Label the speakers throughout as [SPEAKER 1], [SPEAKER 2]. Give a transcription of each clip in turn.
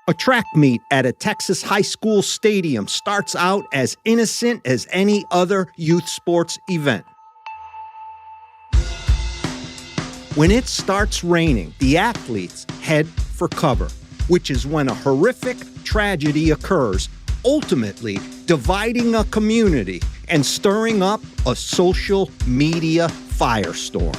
[SPEAKER 1] A track meet at a Texas high school stadium starts out as innocent as any other youth sports event. When it starts raining, the athletes head for cover, which is when a horrific tragedy occurs, ultimately dividing a community and stirring up a social media firestorm.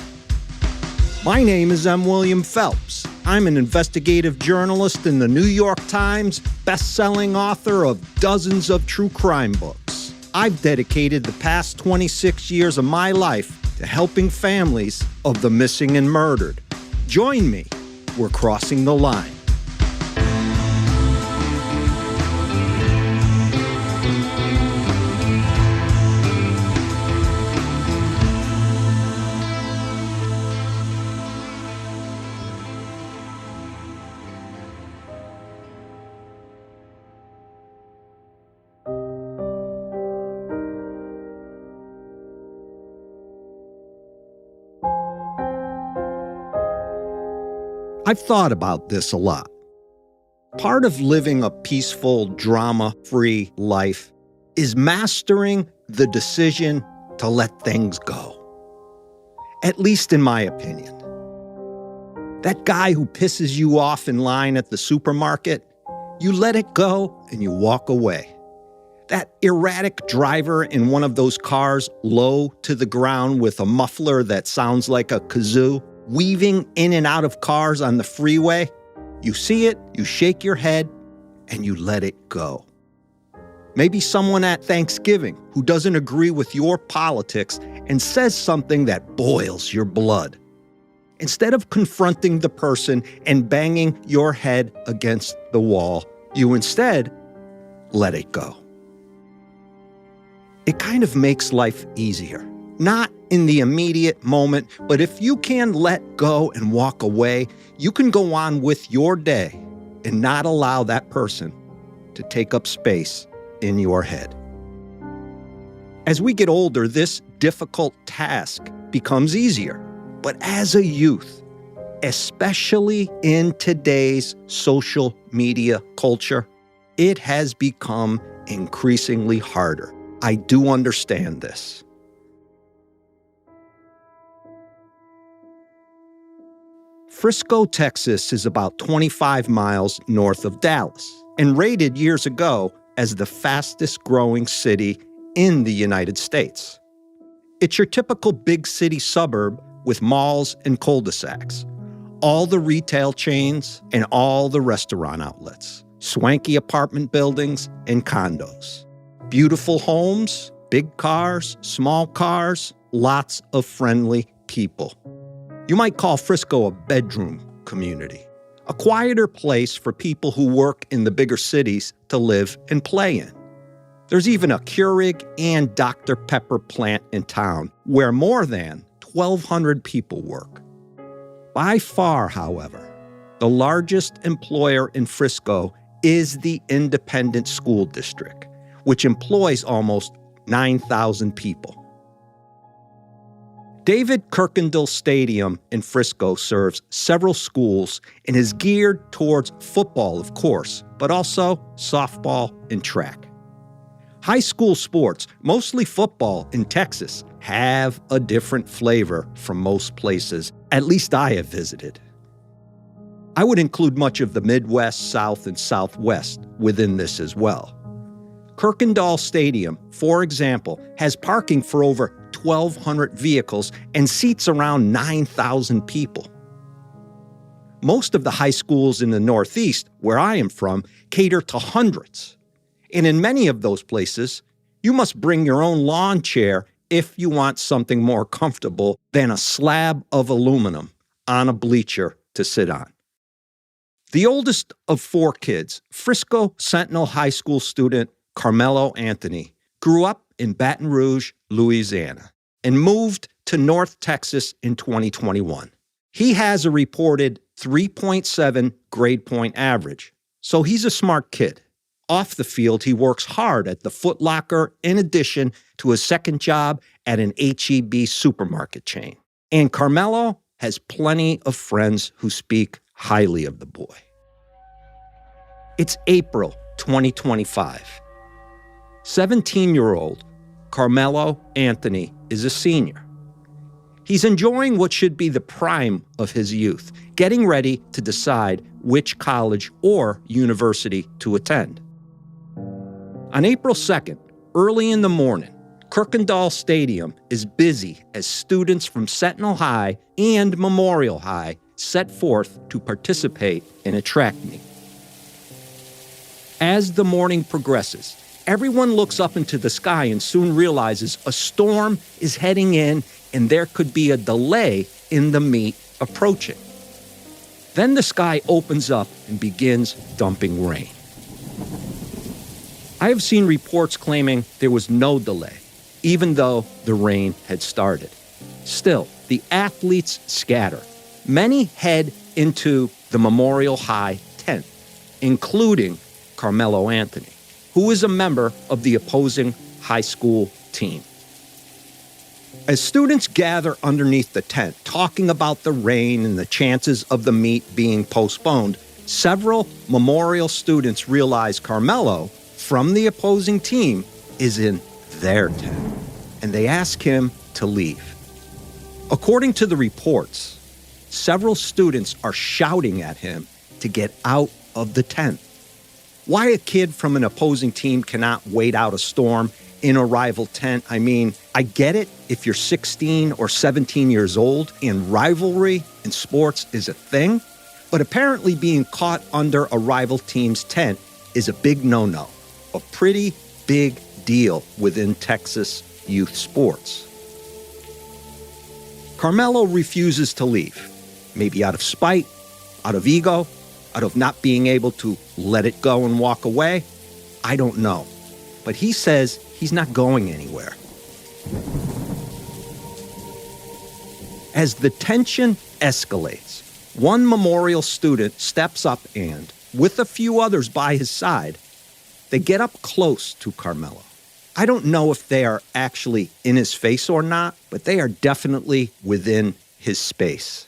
[SPEAKER 1] My name is M. William Phelps. I'm an investigative journalist in the New York Times, best-selling author of dozens of true crime books. I've dedicated the past 26 years of my life to helping families of the missing and murdered. Join me. We're crossing the line. I've thought about this a lot. Part of living a peaceful, drama-free life is mastering the decision to let things go. At least in my opinion. That guy who pisses you off in line at the supermarket, you let it go and you walk away. That erratic driver in one of those cars low to the ground with a muffler that sounds like a kazoo, weaving in and out of cars on the freeway, you see it, you shake your head, and you let it go. Maybe someone at Thanksgiving who doesn't agree with your politics and says something that boils your blood. Instead of confronting the person and banging your head against the wall, you instead let it go. It kind of makes life easier. Not in the immediate moment, but if you can let go and walk away, you can go on with your day and not allow that person to take up space in your head. As we get older, this difficult task becomes easier. But as a youth, especially in today's social media culture, it has become increasingly harder. I do understand this. Frisco, Texas is about 25 miles north of Dallas and rated years ago as the fastest growing city in the United States. It's your typical big city suburb with malls and cul-de-sacs, all the retail chains and all the restaurant outlets, swanky apartment buildings and condos, beautiful homes, big cars, small cars, lots of friendly people. You might call Frisco a bedroom community, a quieter place for people who work in the bigger cities to live and play in. There's even a Keurig and Dr. Pepper plant in town where more than 1,200 people work. By far, however, the largest employer in Frisco is the Independent School District, which employs almost 9,000 people. David Kirkendall Stadium in Frisco serves several schools and is geared towards football, of course, but also softball and track. High school sports, mostly football in Texas, have a different flavor from most places, at least I have visited. I would include much of the Midwest, South, and Southwest within this as well. Kirkendall Stadium, for example, has parking for over 1,200 vehicles and seats around 9,000 people. Most of the high schools in the Northeast, where I am from, cater to hundreds. And in many of those places, you must bring your own lawn chair if you want something more comfortable than a slab of aluminum on a bleacher to sit on. The oldest of 4 kids, Frisco Sentinel High School student Karmelo Anthony, grew up in Baton Rouge, Louisiana, and moved to North Texas in 2021. He has a reported 3.7 grade point average, so he's a smart kid. Off the field, he works hard at the Foot Locker in addition to his second job at an H-E-B supermarket chain. And Karmelo has plenty of friends who speak highly of the boy. It's April 2025. 17-year-old Karmelo Anthony is a senior. He's enjoying what should be the prime of his youth, getting ready to decide which college or university to attend. On April 2nd, early in the morning, Kirkendall Stadium is busy as students from Sentinel High and Memorial High set forth to participate in a track meet. As the morning progresses, everyone looks up into the sky and soon realizes a storm is heading in and there could be a delay in the meet approaching. Then the sky opens up and begins dumping rain. I have seen reports claiming there was no delay, even though the rain had started. Still, the athletes scatter. Many head into the Memorial High tent, including Karmelo Anthony, who is a member of the opposing high school team. As students gather underneath the tent, talking about the rain and the chances of the meet being postponed, several Memorial students realize Karmelo, from the opposing team, is in their tent, and they ask him to leave. According to the reports, several students are shouting at him to get out of the tent. Why a kid from an opposing team cannot wait out a storm in a rival tent, I mean, I get it if you're 16 or 17 years old and rivalry in sports is a thing, but apparently being caught under a rival team's tent is a big no-no, a pretty big deal within Texas youth sports. Karmelo refuses to leave, maybe out of spite, out of ego, out of not being able to let it go and walk away. I don't know. But he says he's not going anywhere. As the tension escalates, one Memorial student steps up and, with a few others by his side, they get up close to Karmelo. I don't know if they are actually in his face or not, but they are definitely within his space.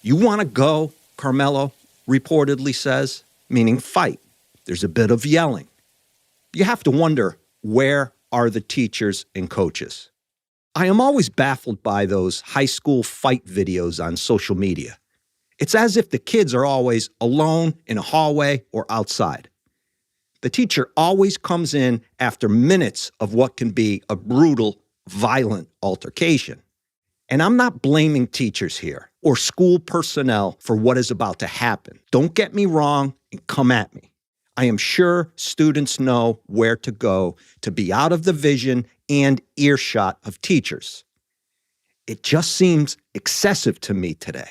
[SPEAKER 1] "You want to go?" Karmelo reportedly says, meaning fight. There's a bit of yelling. You have to wonder, where are the teachers and coaches? I am always baffled by those high school fight videos on social media. It's as if the kids are always alone in a hallway or outside. The teacher always comes in after minutes of what can be a brutal, violent altercation. And I'm not blaming teachers here or school personnel for what is about to happen. Don't get me wrong and come at me. I am sure students know where to go to be out of the vision and earshot of teachers. It just seems excessive to me today.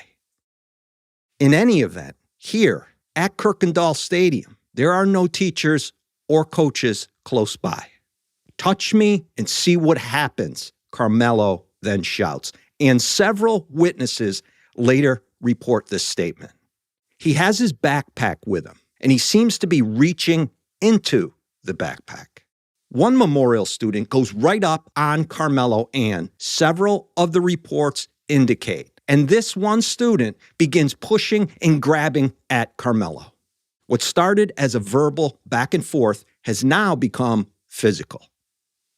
[SPEAKER 1] In any event, here at Kirkendall Stadium, there are no teachers or coaches close by. "Touch me and see what happens," Karmelo then shouts, and several witnesses later report this statement. He has his backpack with him, and he seems to be reaching into the backpack. One Memorial student goes right up on Karmelo, and several of the reports indicate. And this one student begins pushing and grabbing at Karmelo. What started as a verbal back and forth has now become physical.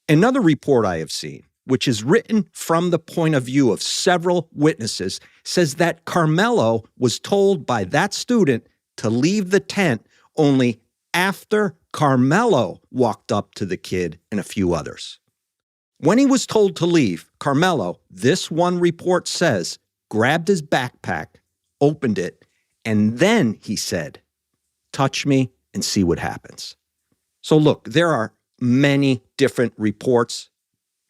[SPEAKER 1] Another report I have seen, which is written from the point of view of several witnesses, says that Karmelo was told by that student to leave the tent only after Karmelo walked up to the kid and a few others. When he was told to leave, Karmelo, this one report says, grabbed his backpack, opened it, and then he said, "Touch me and see what happens." So look, there are many different reports,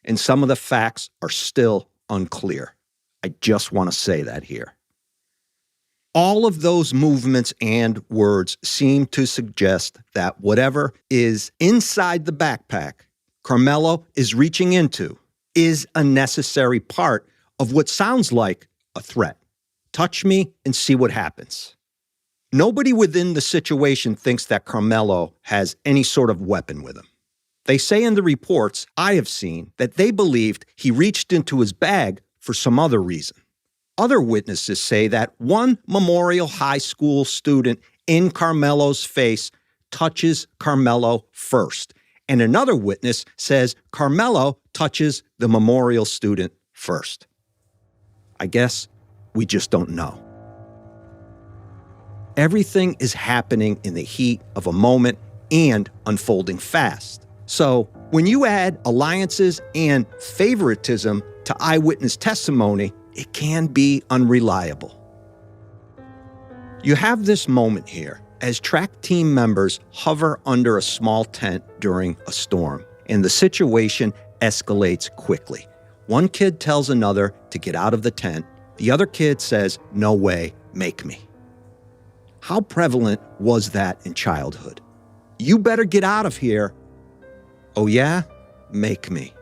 [SPEAKER 1] and some of the facts are still unclear. I just want to say that here. All of those movements and words seem to suggest that whatever is inside the backpack Karmelo is reaching into is a necessary part of what sounds like a threat. Touch me and see what happens. Nobody within the situation thinks that Karmelo has any sort of weapon with him. They say in the reports I have seen that they believed he reached into his bag for some other reason. Other witnesses say that one Memorial High School student in Karmelo's face touches Karmelo first. And another witness says Karmelo touches the memorial student first. I guess we just don't know. Everything is happening in the heat of a moment and unfolding fast. So when you add alliances and favoritism to eyewitness testimony, it can be unreliable. You have this moment here as track team members hover under a small tent during a storm, and the situation escalates quickly. One kid tells another to get out of the tent. The other kid says, "No way, make me." How prevalent was that in childhood? You better get out of here. Oh yeah? Make me.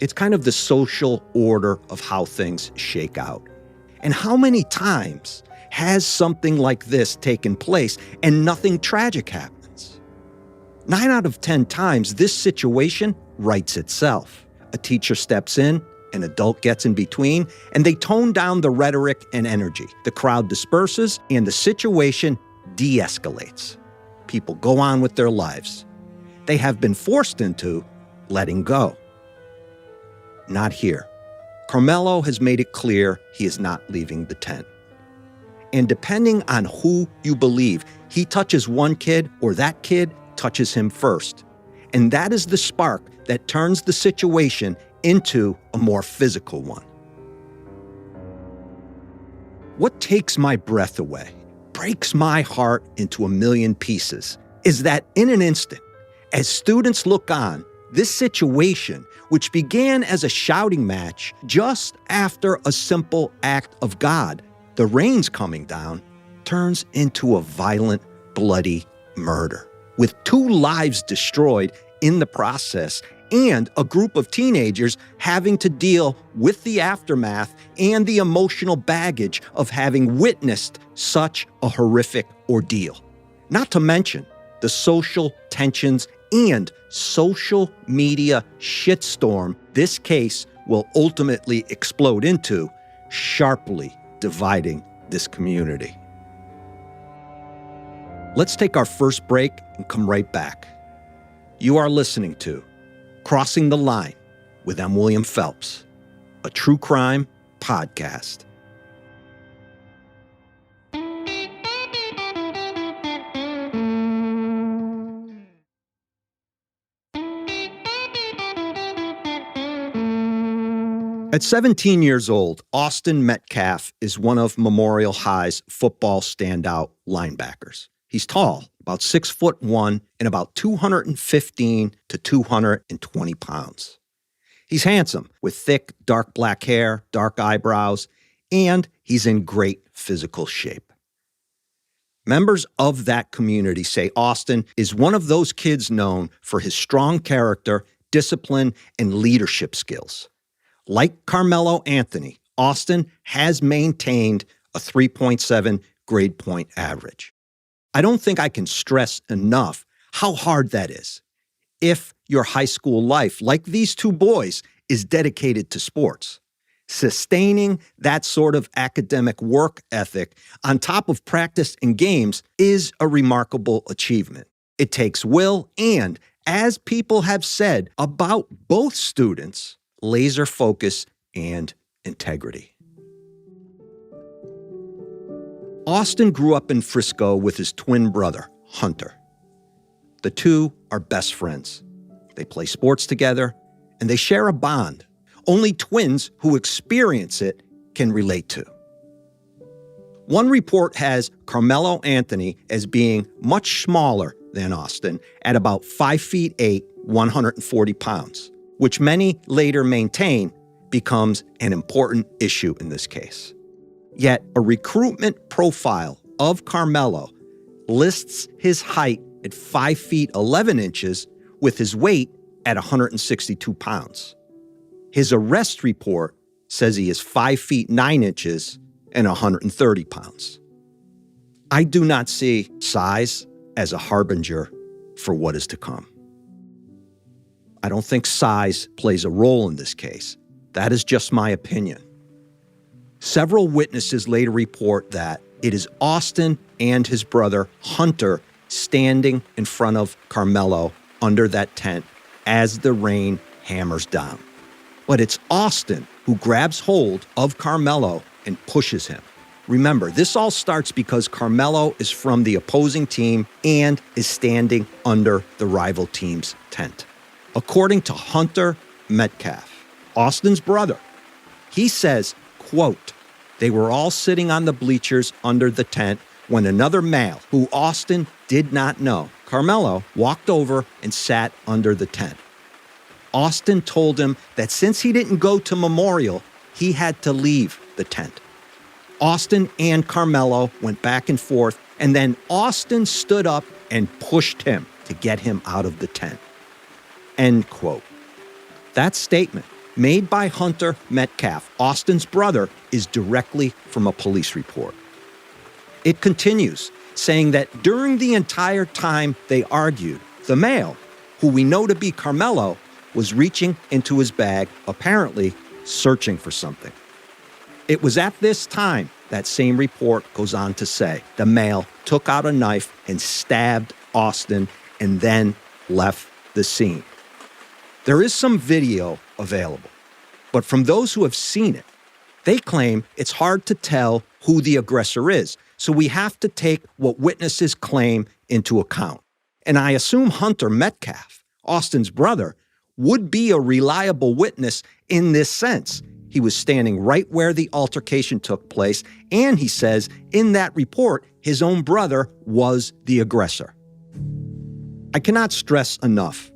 [SPEAKER 1] It's kind of the social order of how things shake out. And how many times has something like this taken place and nothing tragic happens? 9 out of 10 times, this situation rights itself. A teacher steps in, an adult gets in between, and they tone down the rhetoric and energy. The crowd disperses, and the situation de-escalates. People go on with their lives. They have been forced into letting go. Not here. Karmelo has made it clear he is not leaving the tent. And depending on who you believe, he touches one kid or that kid touches him first. And that is the spark that turns the situation into a more physical one. What takes my breath away, breaks my heart into a million pieces, is that in an instant, as students look on, this situation, which began as a shouting match just after a simple act of God, the rain's coming down, turns into a violent, bloody murder, with 2 lives destroyed in the process and a group of teenagers having to deal with the aftermath and the emotional baggage of having witnessed such a horrific ordeal. Not to mention the social tensions and social media shitstorm this case will ultimately explode into, sharply dividing this community. Let's take our first break and come right back. You are listening to Crossing the Line with M. William Phelps, a true crime podcast. At 17 years old, Austin Metcalf is one of Memorial High's football standout linebackers. He's tall, about 6'1", and about 215 to 220 pounds. He's handsome, with thick, dark black hair, dark eyebrows, and he's in great physical shape. Members of that community say Austin is one of those kids known for his strong character, discipline, and leadership skills. Like Carmelo Anthony, Austin has maintained a 3.7 grade point average. I don't think I can stress enough how hard that is. If your high school life, like these 2 boys, is dedicated to sports, sustaining that sort of academic work ethic on top of practice and games is a remarkable achievement. It takes will and, as people have said about both students, laser focus and integrity. Austin grew up in Frisco with his twin brother, Hunter. The 2 are best friends. They play sports together, and they share a bond only twins who experience it can relate to. One report has Carmelo Anthony as being much smaller than Austin at about 5'8", 140 pounds, which many later maintain becomes an important issue in this case. Yet a recruitment profile of Carmelo lists his height at 5 feet 11 inches with his weight at 162 pounds. His arrest report says he is 5 feet 9 inches and 130 pounds. I do not see size as a harbinger for what is to come. I don't think size plays a role in this case. That is just my opinion. Several witnesses later report that it is Austin and his brother, Hunter, standing in front of Karmelo under that tent as the rain hammers down. But it's Austin who grabs hold of Karmelo and pushes him. Remember, this all starts because Karmelo is from the opposing team and is standing under the rival team's tent. According to Hunter Metcalf, Austin's brother, he says, quote, "They were all sitting on the bleachers under the tent when another male, who Austin did not know, Karmelo, walked over and sat under the tent. Austin told him that since he didn't go to Memorial, he had to leave the tent. Austin and Karmelo went back and forth, and then Austin stood up and pushed him to get him out of the tent." End quote. That statement, made by Hunter Metcalf, Austin's brother, is directly from a police report. It continues, saying that during the entire time they argued, the male, who we know to be Karmelo, was reaching into his bag, apparently searching for something. It was at this time, that same report goes on to say, the male took out a knife and stabbed Austin and then left the scene. There is some video available, but from those who have seen it, they claim it's hard to tell who the aggressor is, so we have to take what witnesses claim into account. And I assume Hunter Metcalf, Austin's brother, would be a reliable witness in this sense. He was standing right where the altercation took place, and he says in that report his own brother was the aggressor. I cannot stress enough,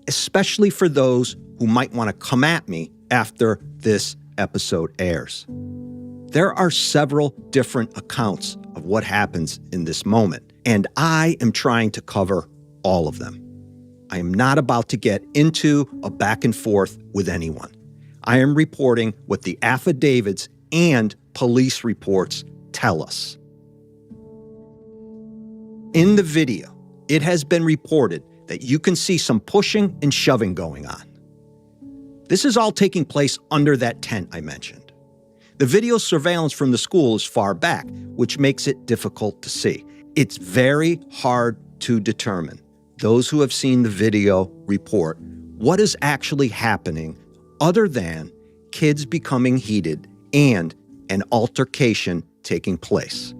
[SPEAKER 1] especially for those who might want to come at me after this episode airs. There are several different accounts of what happens in this moment, and I am trying to cover all of them. I am not about to get into a back and forth with anyone. I am reporting what the affidavits and police reports tell us. In the video, it has been reported that you can see some pushing and shoving going on. This is all taking place under that tent I mentioned. The video surveillance from the school is far back, which makes it difficult to see. It's very hard to determine. Those who have seen the video report what is actually happening other than kids becoming heated and an altercation taking place.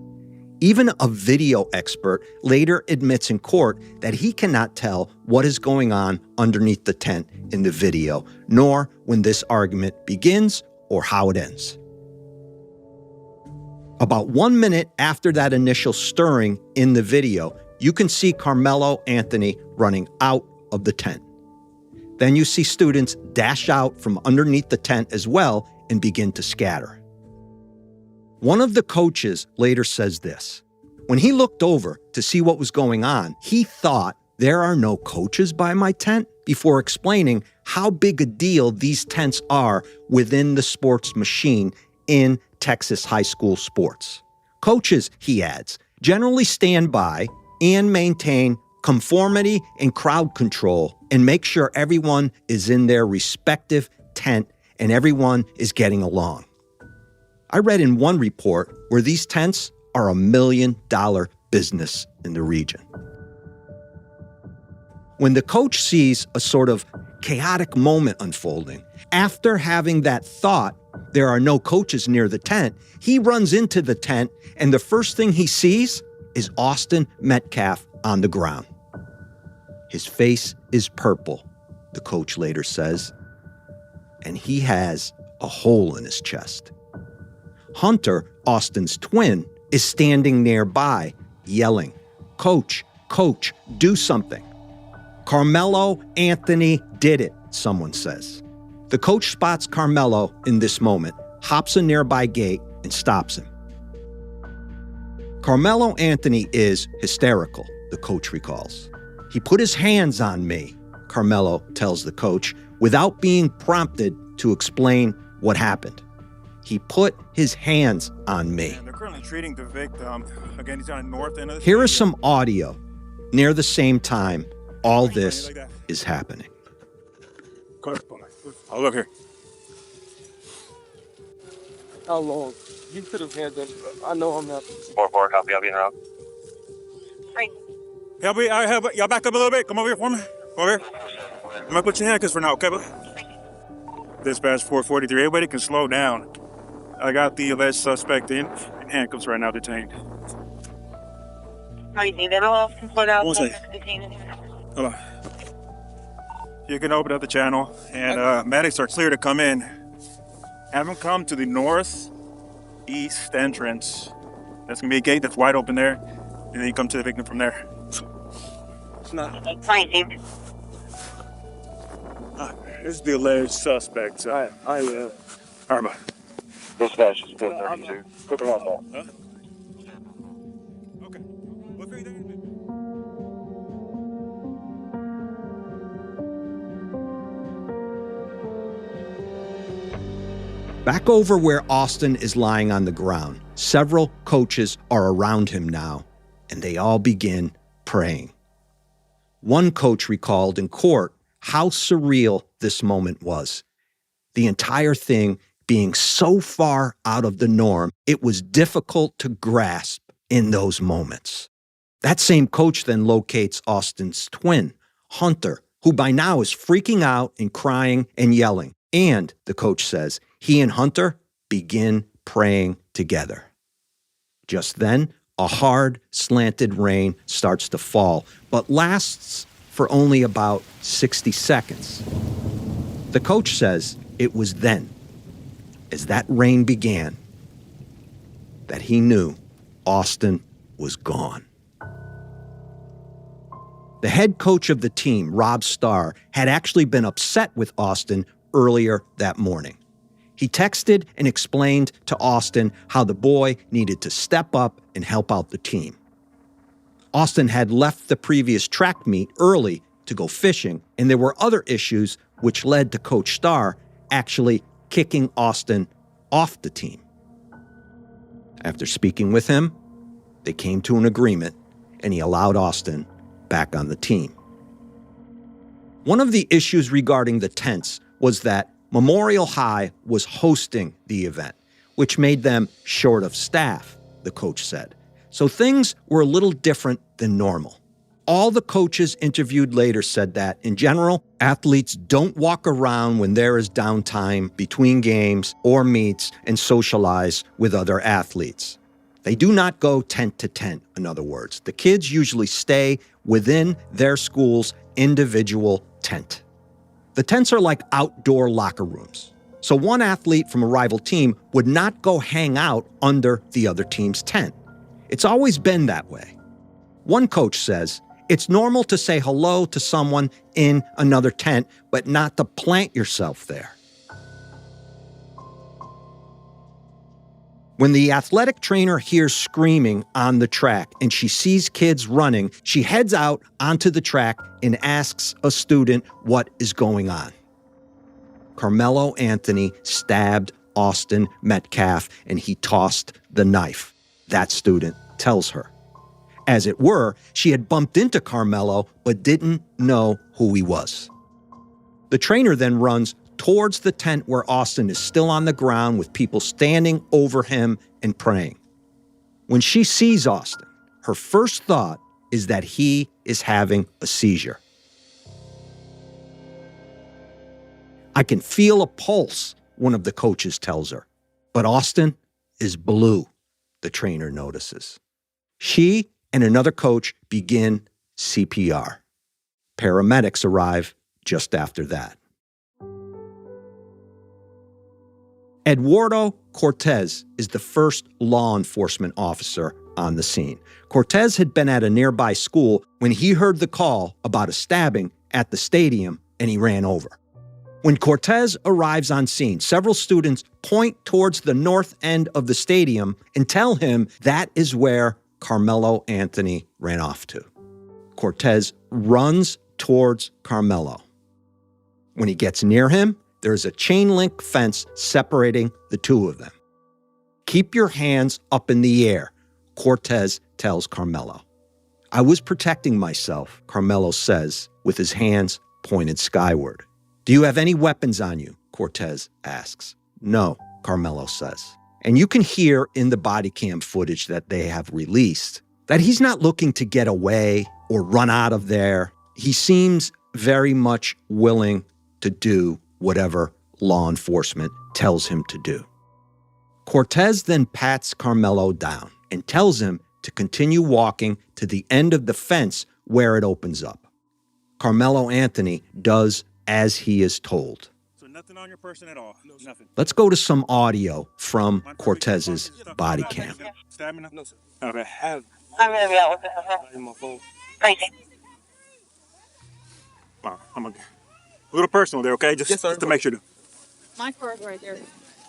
[SPEAKER 1] Even a video expert later admits in court that he cannot tell what is going on underneath the tent in the video, nor when this argument begins or how it ends. About 1 minute after that initial stirring in the video, you can see Karmelo Anthony running out of the tent. Then you see students dash out from underneath the tent as well and begin to scatter. One of the coaches later says this: when he looked over to see what was going on, he thought, there are no coaches by my tent, before explaining how big a deal these tents are within the sports machine in Texas high school sports. Coaches, he adds, generally stand by and maintain conformity and crowd control and make sure everyone is in their respective tent and everyone is getting along. I read in one report where these tents are $1 million business in the region. When the coach sees a sort of chaotic moment unfolding, after having that thought, there are no coaches near the tent, he runs into the tent and the first thing he sees is Austin Metcalf on the ground. His face is purple, the coach later says, and he has a hole in his chest. Hunter, Austin's twin, is standing nearby, yelling, "Coach, coach, do something." Karmelo Anthony did it, someone says. The coach spots Karmelo in this moment, hops a nearby gate, and stops him. Karmelo Anthony is hysterical, the coach recalls. He put his hands on me, Karmelo tells the coach, without being prompted to explain what happened. He put his hands on me.
[SPEAKER 2] They're currently treating the victim. Again, he's on the north end of the
[SPEAKER 1] Here is some audio. Near the same time, all this is happening.
[SPEAKER 2] Oh, look here.
[SPEAKER 3] How long? You could have had that. I know I'm not.
[SPEAKER 4] 4-4, copy, I'll be in route.
[SPEAKER 2] Y'all back up a little bit. Come over here for me. Over here. I'm gonna put your handcuffs for now, okay? Dispatch 443. Everybody can slow down. I got the alleged suspect in handcuffs right now, detained.
[SPEAKER 5] How you think that all slow down?
[SPEAKER 2] One second. Hold on. You can open up the channel, and medics are clear to come in. Have them come to the northeast entrance. That's gonna be a gate that's wide open there, and then you come to the victim from there.
[SPEAKER 3] It's not.
[SPEAKER 5] Fine, David.
[SPEAKER 2] This is the alleged suspect.
[SPEAKER 3] I will.
[SPEAKER 2] Arma.
[SPEAKER 4] Dispatch is 432. Put them on ball.
[SPEAKER 2] Huh? Okay. Look right there.
[SPEAKER 1] Back over where Austin is lying on the ground, several coaches are around him now, and they all begin praying. One coach recalled in court how surreal this moment was. The entire thing being so far out of the norm, it was difficult to grasp in those moments. That same coach then locates Austin's twin, Hunter, who by now is freaking out and crying and yelling. And, the coach says, he and Hunter begin praying together. Just then, a hard, slanted rain starts to fall, but lasts for only about 60 seconds. The coach says it was then, as that rain began, that he knew Austin was gone. The head coach of the team, Rob Starr, had actually been upset with Austin earlier that morning. He texted and explained to Austin how the boy needed to step up and help out the team. Austin had left the previous track meet early to go fishing, and there were other issues which led to Coach Starr actually kicking Austin off the team. After speaking with him, they came to an agreement, and he allowed Austin back on the team. One of the issues regarding the tents was that Memorial High was hosting the event, which made them short of staff, the coach said. So things were a little different than normal. All the coaches interviewed later said that, in general, athletes don't walk around when there is downtime between games or meets and socialize with other athletes. They do not go tent to tent, in other words. The kids usually stay within their school's individual tent. The tents are like outdoor locker rooms. So one athlete from a rival team would not go hang out under the other team's tent. It's always been that way. One coach says, it's normal to say hello to someone in another tent, but not to plant yourself there. When the athletic trainer hears screaming on the track and she sees kids running, she heads out onto the track and asks a student what is going on. Karmelo Anthony stabbed Austin Metcalf and he tossed the knife, that student tells her. As it were, she had bumped into Karmelo but didn't know who he was. The trainer then runs towards the tent where Austin is still on the ground with people standing over him and praying. When she sees Austin, her first thought is that he is having a seizure. I can feel a pulse, one of the coaches tells her. But Austin is blue, the trainer notices. She and another coach begin CPR. Paramedics arrive just after that. Eduardo Cortez is the first law enforcement officer on the scene. Cortez had been at a nearby school when he heard the call about a stabbing at the stadium, and he ran over. When Cortez arrives on scene, several students point towards the north end of the stadium and tell him that is where Karmelo Anthony ran off to. Cortez runs towards Karmelo. When he gets near him, there is a chain link fence separating the two of them. Keep your hands up in the air, Cortez tells Karmelo. I was protecting myself, Karmelo says, with his hands pointed skyward. Do you have any weapons on you? Cortez asks. No, Karmelo says. And you can hear in the body cam footage that they have released that he's not looking to get away or run out of there. He seems very much willing to do whatever law enforcement tells him to do. Cortez then pats Karmelo down and tells him to continue walking to the end of the fence where it opens up. Karmelo Anthony does as he is told.
[SPEAKER 2] So nothing on your person at all? Nothing?
[SPEAKER 1] Let's go to some audio from Cortez's body cam.
[SPEAKER 2] Stamina?
[SPEAKER 3] No, sir.
[SPEAKER 2] Okay.
[SPEAKER 3] I'm
[SPEAKER 5] I'm gonna be out with it.
[SPEAKER 3] in my phone.
[SPEAKER 5] Crazy.
[SPEAKER 2] Wow, I'm a little personal there, okay?
[SPEAKER 3] Yes, sir.
[SPEAKER 2] Just to make sure.
[SPEAKER 5] My car's right there.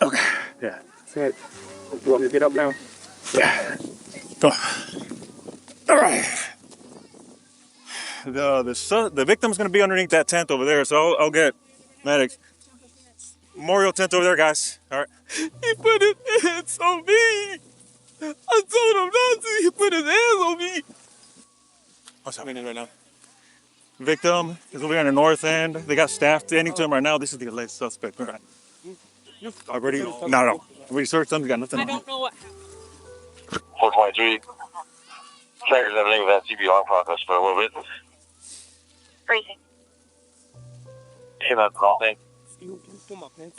[SPEAKER 2] Okay. Yeah.
[SPEAKER 3] Say, you want me to get up now?
[SPEAKER 2] Yeah. All right. The victim's gonna be underneath that tent over there, so I'll get medics. Memorial tent over there, guys. All right.
[SPEAKER 3] He put his hands on me. I told him not to. He put his hands on me.
[SPEAKER 2] What's happening right now? Victim is over here on the north end. They got staff tending to him right now. This is the alleged suspect. All right. Already? No. We searched them. We got nothing
[SPEAKER 5] I
[SPEAKER 2] on him.
[SPEAKER 5] don't know what happened.
[SPEAKER 4] 423. Trackers everything with that CPR process for a little bit.
[SPEAKER 5] Crazy.
[SPEAKER 4] Hey, that's all thing.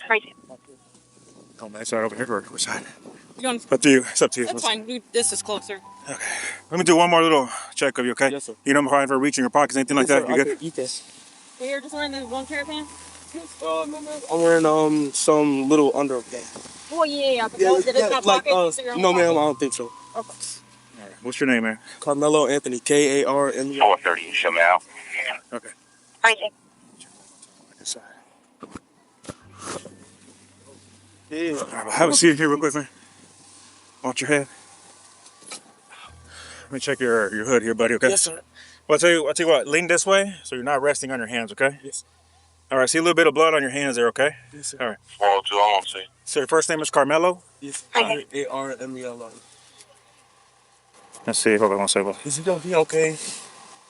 [SPEAKER 5] Crazy.
[SPEAKER 2] Oh, man, it's right over here. Which side?
[SPEAKER 5] You want
[SPEAKER 2] Up to you. It's up to you.
[SPEAKER 5] That's fine. This is closer.
[SPEAKER 2] Let me do one more little check of you, okay?
[SPEAKER 3] Yes, sir.
[SPEAKER 2] You don't mind for reaching your pockets, anything like that? You good?
[SPEAKER 3] Eat this.
[SPEAKER 5] You're just wearing the one caravan?
[SPEAKER 3] I'm wearing some little underwear.
[SPEAKER 5] Oh yeah. But did it have
[SPEAKER 3] like
[SPEAKER 5] pockets?
[SPEAKER 3] no, ma'am, I don't think so.
[SPEAKER 5] Okay.
[SPEAKER 2] All right. What's your name, man?
[SPEAKER 3] Karmelo Anthony, Karmelo.
[SPEAKER 4] 430, you show me out.
[SPEAKER 2] Okay.
[SPEAKER 5] Crazy.
[SPEAKER 2] Inside. Yeah. All right, have a seat here real quick, man. Watch your head. Let me check your hood here, buddy, okay?
[SPEAKER 3] Yes, sir.
[SPEAKER 2] Well, I'll tell you what, lean this way so you're not resting on your hands, okay?
[SPEAKER 3] Yes.
[SPEAKER 2] All right, see a little bit of blood on your hands there, okay?
[SPEAKER 3] Yes, sir.
[SPEAKER 2] All right.
[SPEAKER 4] 402, I won't see.
[SPEAKER 2] So your first name is Karmelo?
[SPEAKER 3] Yes.
[SPEAKER 5] Okay.
[SPEAKER 3] Karmelo.
[SPEAKER 2] Let's see, hold on one second.
[SPEAKER 3] Is he gonna be okay?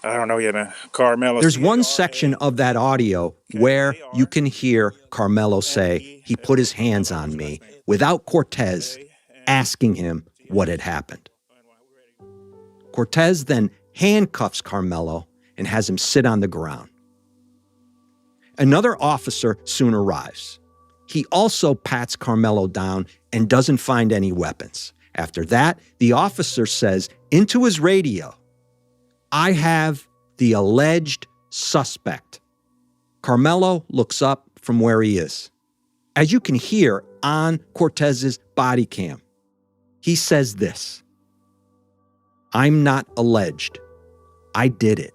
[SPEAKER 2] I don't know yet, man. Karmelo.
[SPEAKER 1] There's one section of that audio where you can hear Karmelo say he put his hands on me without Cortez asking him what had happened. Cortez then handcuffs Karmelo and has him sit on the ground. Another officer soon arrives. He also pats Karmelo down and doesn't find any weapons. After that, the officer says into his radio, "I have the alleged suspect." Karmelo looks up from where he is. As you can hear on Cortez's body cam, he says this, "I'm not alleged. I did it."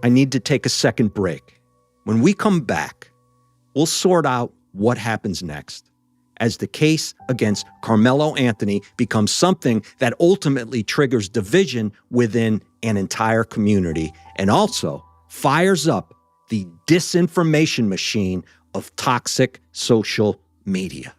[SPEAKER 1] I need to take a second break. When we come back, we'll sort out what happens next as the case against Karmelo Anthony becomes something that ultimately triggers division within an entire community and also fires up the disinformation machine of toxic social media.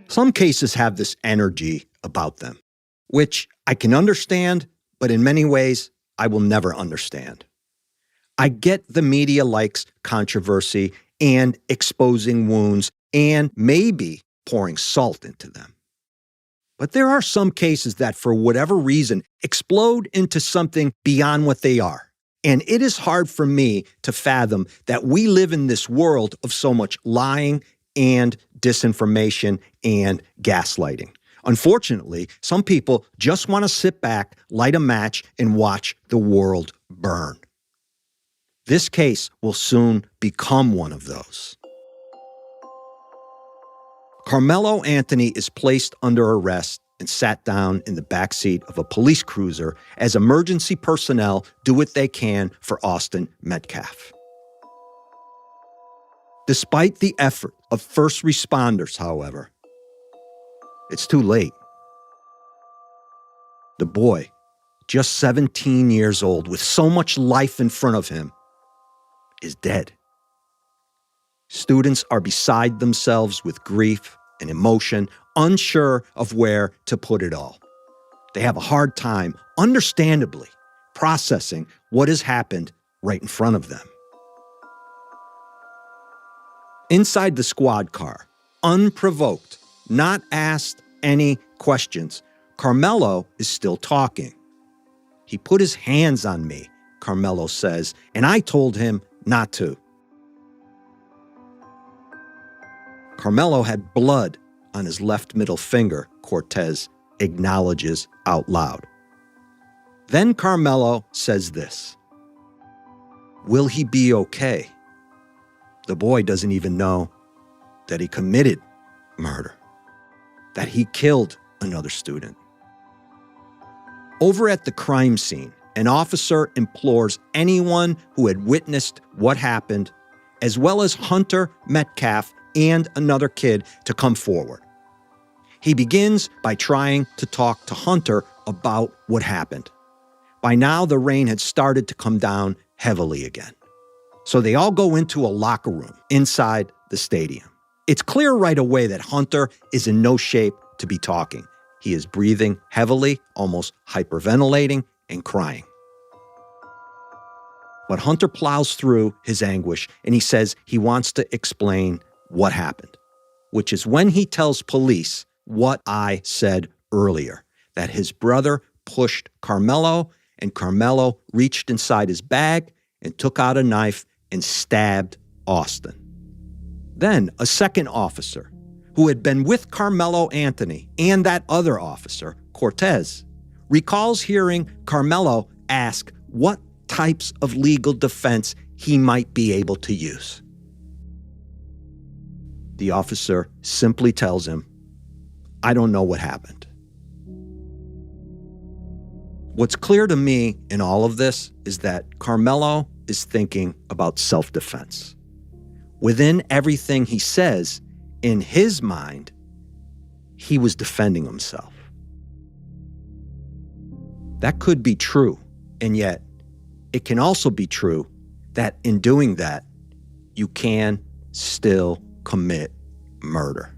[SPEAKER 1] Some cases have this energy about them, which I can understand, but in many ways, I will never understand. I get the media likes controversy and exposing wounds and maybe pouring salt into them. But there are some cases that, for whatever reason, explode into something beyond what they are. And it is hard for me to fathom that we live in this world of so much lying and disinformation and gaslighting. Unfortunately, some people just want to sit back, light a match, and watch the world burn. This case will soon become one of those. Karmelo Anthony is placed under arrest and sat down in the backseat of a police cruiser as emergency personnel do what they can for Austin Metcalf. Despite the effort of first responders, however, it's too late. The boy just 17 years old, with so much life in front of him, is dead. Students are beside themselves with grief and emotion, unsure of where to put it all. They have a hard time, understandably, processing what has happened right in front of them. Inside the squad car, unprovoked, not asked any questions, Karmelo is still talking. He put his hands on me, Karmelo says, and I told him not to. Karmelo had blood on his left middle finger, Cortez acknowledges out loud. Then Karmelo says this: "Will he be okay?" The boy doesn't even know that he committed murder, that he killed another student. Over at the crime scene, an officer implores anyone who had witnessed what happened, as well as Hunter, Metcalf, and another kid, to come forward. He begins by trying to talk to Hunter about what happened. By now, the rain had started to come down heavily again. So they all go into a locker room inside the stadium. It's clear right away that Hunter is in no shape to be talking. He is breathing heavily, almost hyperventilating, and crying. But Hunter plows through his anguish, and he says he wants to explain what happened, which is when he tells police what I said earlier, that his brother pushed Karmelo, and Karmelo reached inside his bag and took out a knife and stabbed Austin. Then a second officer, who had been with Karmelo Anthony and that other officer, Cortez, recalls hearing Karmelo ask what types of legal defense he might be able to use. The officer simply tells him, "I don't know what happened." What's clear to me in all of this is that Karmelo is thinking about self-defense. Within everything he says, in his mind, he was defending himself. That could be true, and yet it can also be true that in doing that, you can still commit murder.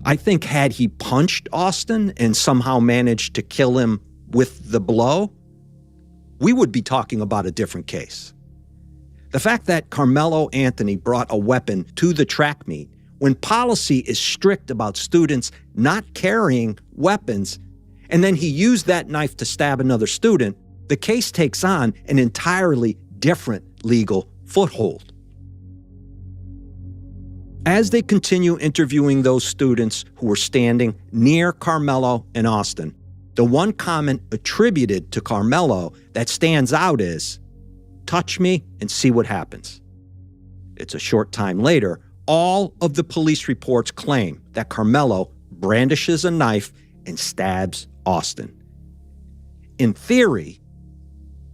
[SPEAKER 1] I think had he punched Austin and somehow managed to kill him with the blow, we would be talking about a different case. The fact that Karmelo Anthony brought a weapon to the track meet when policy is strict about students not carrying weapons, and then he used that knife to stab another student, the case takes on an entirely different legal foothold. As they continue interviewing those students who were standing near Karmelo and Austin, the one comment attributed to Karmelo that stands out is, "Touch me and see what happens." It's a short time later, all of the police reports claim that Karmelo brandishes a knife and stabs Austin. In theory,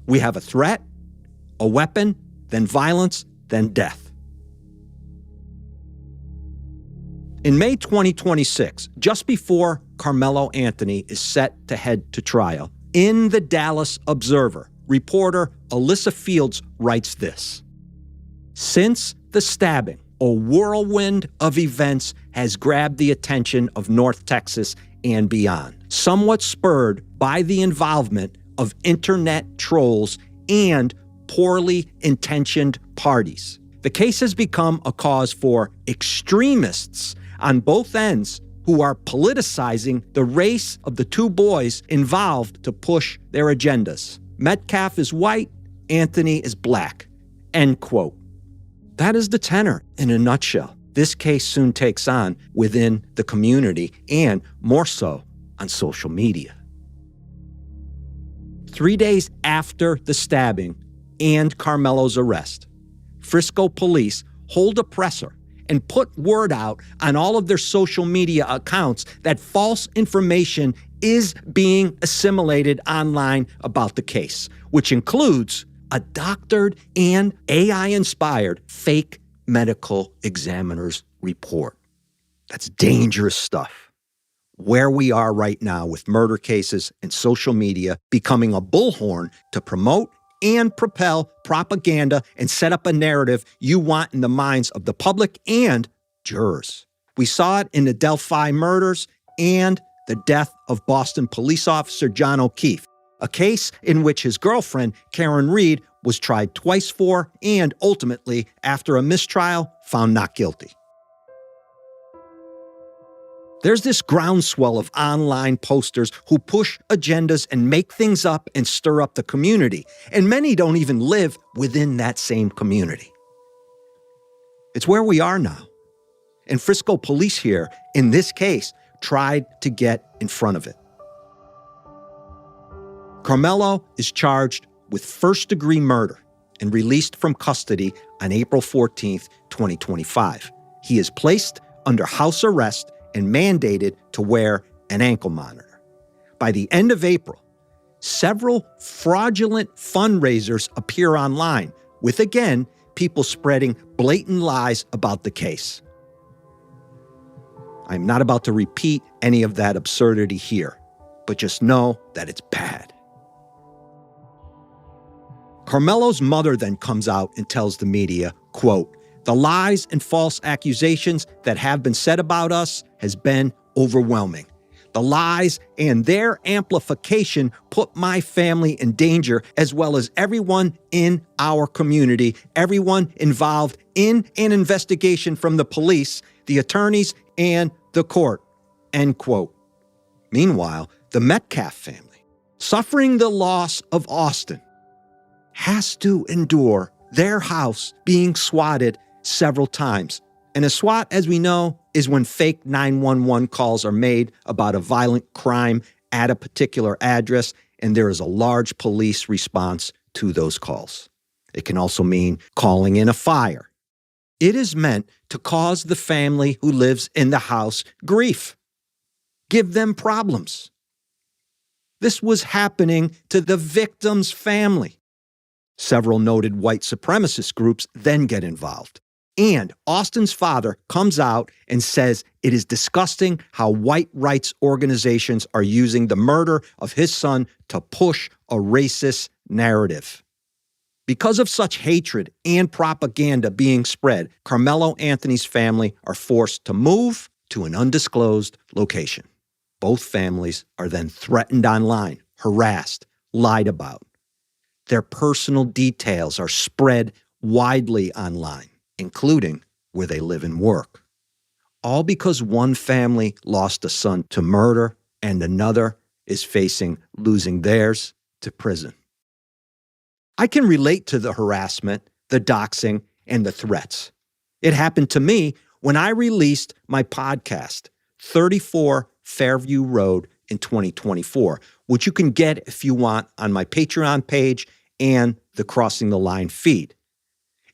[SPEAKER 1] we have a threat, a weapon, then violence, then death. In May 2026, just before Karmelo Anthony is set to head to trial, in the Dallas Observer, reporter Alyssa Fields writes this: "Since the stabbing, a whirlwind of events has grabbed the attention of North Texas and beyond, somewhat spurred by the involvement of internet trolls and poorly intentioned parties. The case has become a cause for extremists on both ends who are politicizing the race of the two boys involved to push their agendas. Metcalf is white, Anthony is black." End quote. That is the tenor in a nutshell. This case soon takes on within the community and more so on social media. 3 days after the stabbing and Karmelo's arrest, Frisco police hold a presser and put word out on all of their social media accounts that false information is being assimilated online about the case, which includes a doctored and AI-inspired fake medical examiner's report. That's dangerous stuff. where we are right now with murder cases and social media becoming a bullhorn to promote and propel propaganda and set up a narrative you want in the minds of the public and jurors. We saw it in the Delphi murders and the death of Boston police officer John O'Keefe, a case in which his girlfriend, Karen Reed, was tried twice for and ultimately, after a mistrial, found not guilty. There's this groundswell of online posters who push agendas and make things up and stir up the community, and many don't even live within that same community. It's where we are now. And Frisco police here, in this case, tried to get in front of it. Karmelo is charged with first-degree murder and released from custody on April 14, 2025. He is placed under house arrest and mandated to wear an ankle monitor. By the end of April, several fraudulent fundraisers appear online, with again, people spreading blatant lies about the case. I'm not about to repeat any of that absurdity here, but just know that it's bad. Karmelo's mother then comes out and tells the media, quote, "The lies and false accusations that have been said about us has been overwhelming. The lies and their amplification put my family in danger, as well as everyone in our community, everyone involved in an investigation from the police, the attorneys, and the court," end quote. Meanwhile, the Metcalf family, suffering the loss of Austin, has to endure their house being swatted several times. And a SWAT, as we know, is when fake 911 calls are made about a violent crime at a particular address, and there is a large police response to those calls. It can also mean calling in a fire. It is meant to cause the family who lives in the house grief, give them problems. This was happening to the victim's family. Several noted white supremacist groups then get involved. And Austin's father comes out and says it is disgusting how white rights organizations are using the murder of his son to push a racist narrative. Because of such hatred and propaganda being spread, Karmelo Anthony's family are forced to move to an undisclosed location. Both families are then threatened online, harassed, lied about. Their personal details are spread widely online, including where they live and work. All because one family lost a son to murder and another is facing losing theirs to prison. I can relate to the harassment, the doxing, and the threats. It happened to me when I released my podcast, 34 Fairview Road, in 2024, which you can get if you want on my Patreon page and the Crossing the Line feed.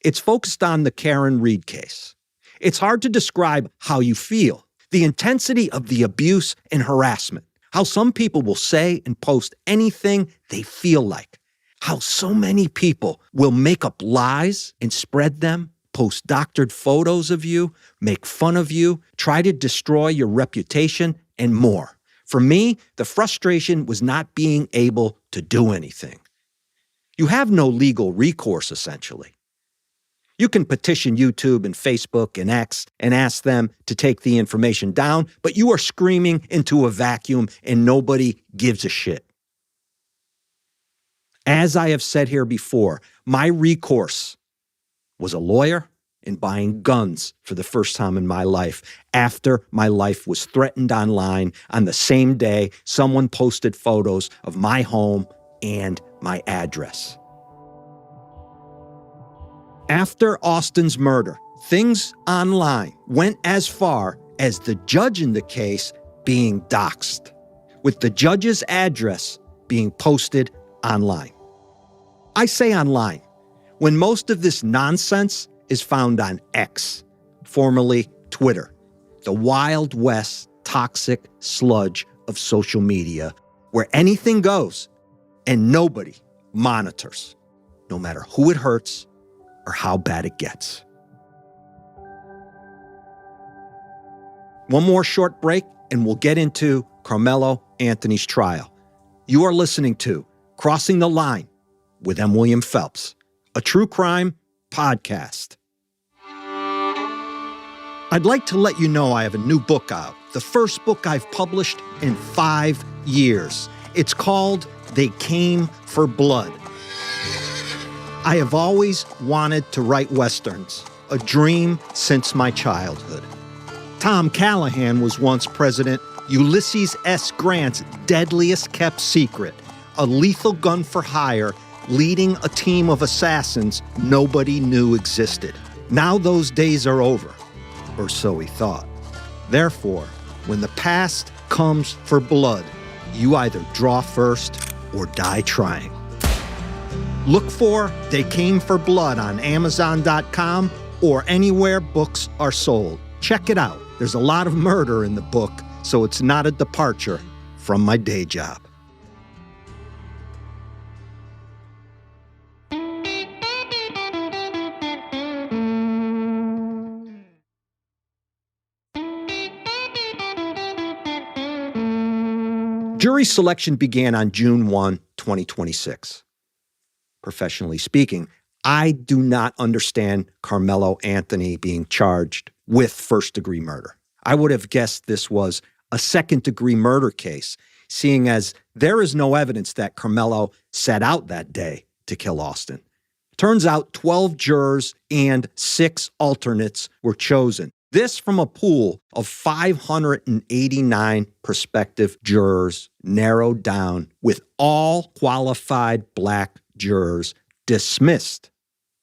[SPEAKER 1] It's focused on the Karen Reed case. It's hard to describe how you feel, the intensity of the abuse and harassment, how some people will say and post anything they feel like, how so many people will make up lies and spread them, post doctored photos of you, make fun of you, try to destroy your reputation, and more. For me, the frustration was not being able to do anything. You have no legal recourse, essentially. You can petition YouTube and Facebook and X and ask them to take the information down, but you are screaming into a vacuum and nobody gives a shit. As I have said here before, my recourse was a lawyer and buying guns for the first time in my life after my life was threatened online on the same day someone posted photos of my home and my address. After Austin's murder, things online went as far as the judge in the case being doxxed, with the judge's address being posted online. I say online, when most of this nonsense is found on X, formerly Twitter, the Wild West toxic sludge of social media, where anything goes and nobody monitors, no matter who it hurts or how bad it gets. One more short break, and we'll get into Karmelo Anthony's trial. You are listening to Crossing the Line with M. William Phelps, a true crime podcast. I'd like to let you know I have a new book out, the first book I've published in 5 years. It's called They Came for Blood. I have always wanted to write Westerns, a dream since my childhood. Tom Callahan was once President Ulysses S. Grant's deadliest kept secret, a lethal gun for hire leading a team of assassins nobody knew existed. Now those days are over, or so he thought. Therefore, when the past comes for blood, you either draw first or die trying. Look for They Came for Blood on Amazon.com or anywhere books are sold. Check it out. There's a lot of murder in the book, so it's not a departure from my day job. Jury selection began on June 1, 2026. Professionally speaking, I do not understand Karmelo Anthony being charged with first-degree murder. I would have guessed this was a second-degree murder case, seeing as there is no evidence that Karmelo set out that day to kill Austin. Turns out 12 jurors and 6 alternates were chosen. This from a pool of 589 prospective jurors, narrowed down with all qualified black jurors dismissed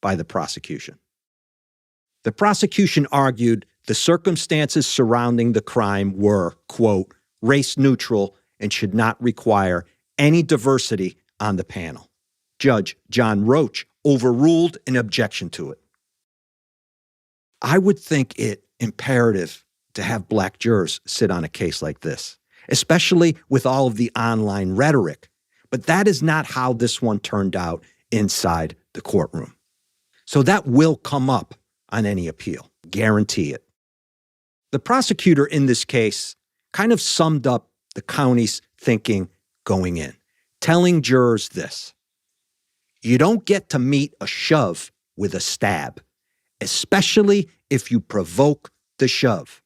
[SPEAKER 1] by the prosecution. The prosecution argued the circumstances surrounding the crime were, quote, race neutral and should not require any diversity on the panel. Judge John Roach overruled an objection to it. I would think it imperative to have black jurors sit on a case like this, especially with all of the online rhetoric. But that is not how this one turned out inside the courtroom. So that will come up on any appeal, guarantee it. The prosecutor in this case kind of summed up the county's thinking going in, telling jurors this: you don't get to meet a shove with a stab, especially if you provoke the shove.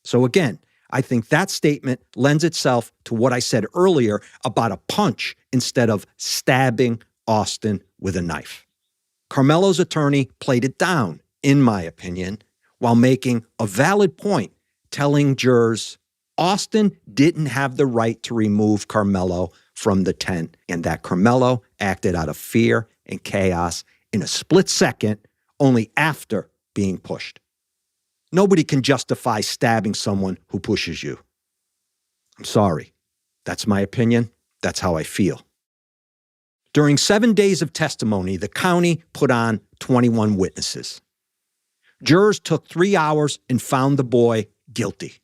[SPEAKER 1] So again, I think that statement lends itself to what I said earlier about a punch instead of stabbing Austin with a knife. Karmelo's attorney played it down, in my opinion, while making a valid point, telling jurors Austin didn't have the right to remove Karmelo from the tent and that Karmelo acted out of fear and chaos in a split second, only after being pushed. Nobody can justify stabbing someone who pushes you. I'm sorry. That's my opinion. That's how I feel. During 7 days of testimony, the county put on 21 witnesses. Jurors took 3 hours and found the boy guilty.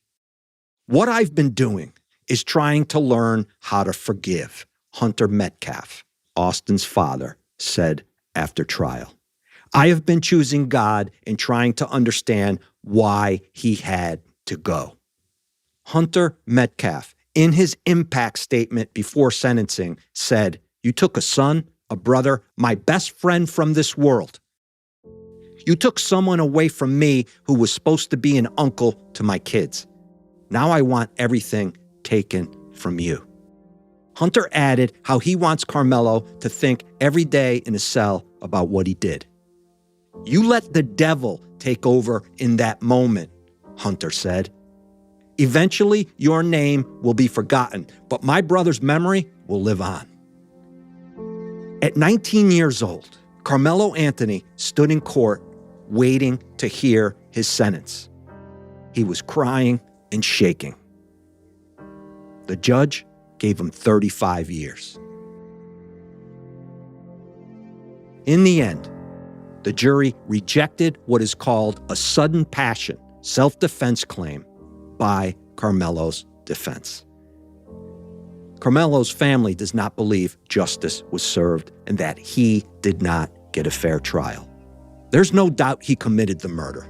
[SPEAKER 1] What I've been doing is trying to learn how to forgive, Hunter Metcalf, Austin's father, said after trial. I have been choosing God and trying to understand why he had to go. Hunter Metcalf, in his impact statement before sentencing, said, "You took a son, a brother, my best friend from this world. You took someone away from me who was supposed to be an uncle to my kids. Now I want everything taken from you." Hunter added how he wants Karmelo to think every day in his cell about what he did. "You let the devil take over in that moment," Hunter said. "Eventually, your name will be forgotten, but my brother's memory will live on." At 19 years old, Karmelo Anthony stood in court waiting to hear his sentence. He was crying and shaking. The judge gave him 35 years. In the end, the jury rejected what is called a sudden passion self-defense claim by Karmelo's defense. Karmelo's family does not believe justice was served and that he did not get a fair trial. There's no doubt he committed the murder.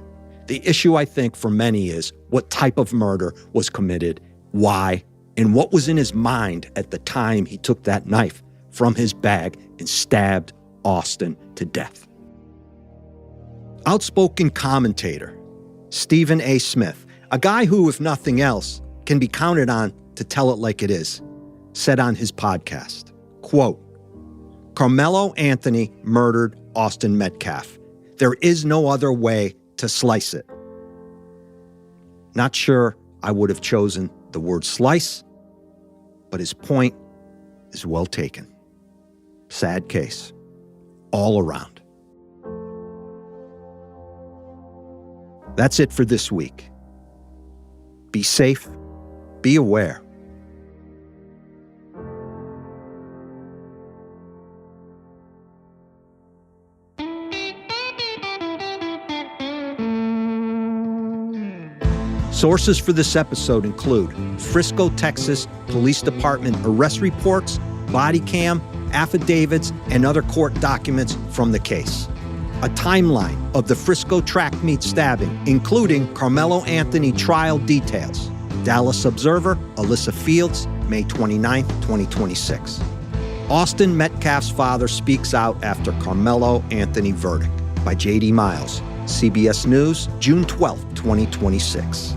[SPEAKER 1] The issue, I think, for many is what type of murder was committed, why, and what was in his mind at the time he took that knife from his bag and stabbed Austin to death. Outspoken commentator Stephen A. Smith, a guy who, if nothing else, can be counted on to tell it like it is, said on his podcast, quote, "Karmelo Anthony murdered Austin Metcalf. There is no other way to slice it." Not sure I would have chosen the word slice, but his point is well taken. Sad case, all around. That's it for this week. Be safe, be aware. Sources for this episode include Frisco, Texas Police Department arrest reports, body cam, affidavits, and other court documents from the case. A timeline of the Frisco track meet stabbing, including Karmelo Anthony trial details. Dallas Observer, Alyssa Fields, May 29, 2026. Austin Metcalf's father speaks out after Karmelo Anthony verdict by J.D. Miles. CBS News, June 12, 2026.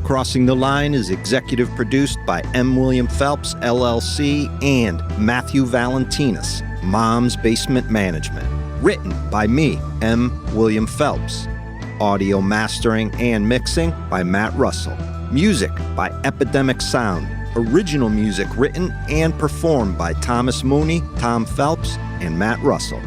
[SPEAKER 1] Crossing the Line is executive produced by M. William Phelps, LLC, and Matthew Valentinus, Mom's Basement Management. Written by me, M. William Phelps. Audio mastering and mixing by Matt Russell. Music by Epidemic Sound. Original music written and performed by Thomas Mooney, Tom Phelps, and Matt Russell.